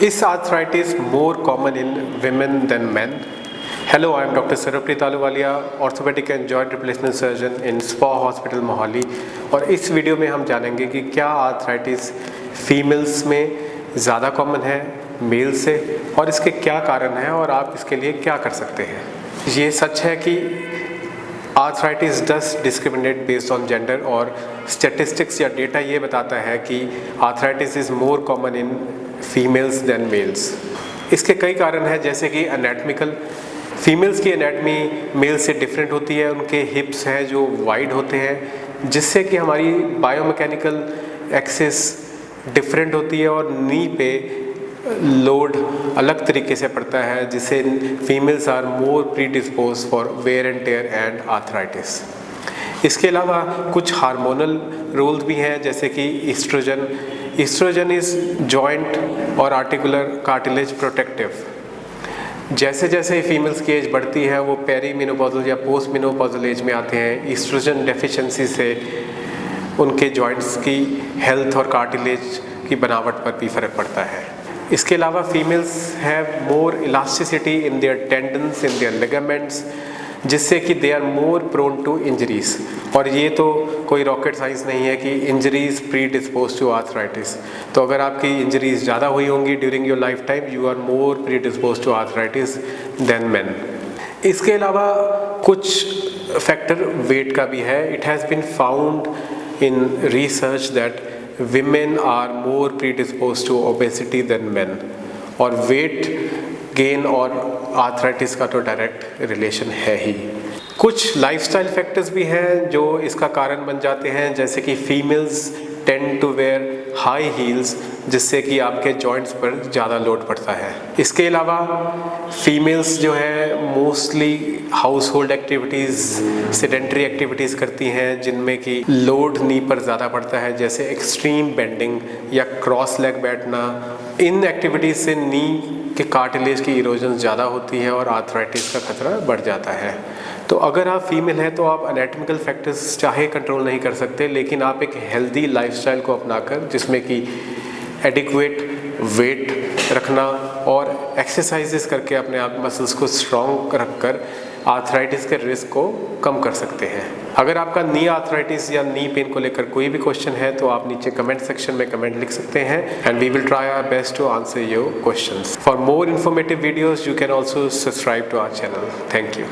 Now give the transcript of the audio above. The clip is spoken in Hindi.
Is arthritis more common in women than men? Hello, I am Dr. Sarvpreet Ahluwalia, orthopedic and joint replacement surgeon in SPA Hospital Mohali. और इस वीडियो में हम जानेंगे कि क्या आर्थराइटिस फीमेल्स में ज़्यादा कॉमन है मेल से और इसके क्या कारण हैं और आप इसके लिए क्या कर सकते हैं। ये सच है कि arthritis does discriminate based on gender और स्टैटिस्टिक्स या डेटा ये बताता है कि arthritis is more common in females than males. इसके कई कारण हैं, जैसे कि एनाटमिकल। फीमेल्स की एनाटमी मेल से डिफरेंट होती है, उनके हिप्स हैं जो वाइड होते हैं, जिससे कि हमारी बायोमैकेनिकल एक्सिस डिफरेंट होती है और नी पे लोड अलग तरीके से पड़ता है, जिससे females are more predispose for wear and tear and arthritis. इसके अलावा कुछ हार्मोनल रोल्स भी हैं, जैसे कि ईस्ट्रोजन इज़ जॉइंट और आर्टिकुलर कार्टिलेज प्रोटेक्टिव। जैसे जैसे फीमेल्स की एज बढ़ती है वो पेरीमेनोपॉजल या पोस्ट मेनोपॉजल एज में आते हैं, ईस्ट्रोजन डेफिशिएंसी से उनके जॉइंट्स की हेल्थ और कार्टिलेज की बनावट पर भी फ़र्क पड़ता है। इसके अलावा females have more elasticity in their tendons, in their ligaments, जिससे कि they are more prone to injuries. और ये तो कोई रॉकेट साइंस नहीं है कि injuries predispose to arthritis. तो अगर आपकी इंजरीज ज़्यादा हुई होंगी during your life time, you are more predispose to arthritis than man. इसके अलावा कुछ फैक्टर वेट का भी है। It has been found in research that women are more predisposed to obesity than men, और वेट गेन और आर्थराइटिस का तो डायरेक्ट रिलेशन है ही। कुछ लाइफस्टाइल फैक्टर्स भी हैं जो इसका कारण बन जाते हैं, जैसे कि females tend to wear high heels, जिससे कि आपके जॉइंट्स पर ज़्यादा लोड पड़ता है। इसके अलावा फीमेल्स जो है mostly house hold activities, sedentary activities करती हैं, जिनमें कि लोड नी पर ज़्यादा पड़ता है, जैसे एक्सट्रीम बेंडिंग या क्रॉस लेग बैठना। इन एक्टिविटीज़ से नी के कार्टिलेज की इरोजन ज़्यादा होती है और आर्थराइटिस का खतरा बढ़ जाता है। तो अगर आप फीमेल हैं तो आप एनाटॉमिकल फैक्टर्स चाहे कंट्रोल नहीं कर सकते, लेकिन आप एक हेल्दी लाइफस्टाइल को अपनाकर, जिसमें कि एडिक्वेट वेट रखना और एक्सरसाइजेस करके अपने आप मसल्स को स्ट्रॉन्ग रखकर आर्थराइटिस के रिस्क को कम कर सकते हैं। अगर आपका नी आर्थराइटिस या नी पेन को लेकर कोई भी क्वेश्चन है तो आप नीचे कमेंट सेक्शन में कमेंट लिख सकते हैं, and we will try our best to answer your questions. For more informative videos you can also subscribe to our channel. Thank you.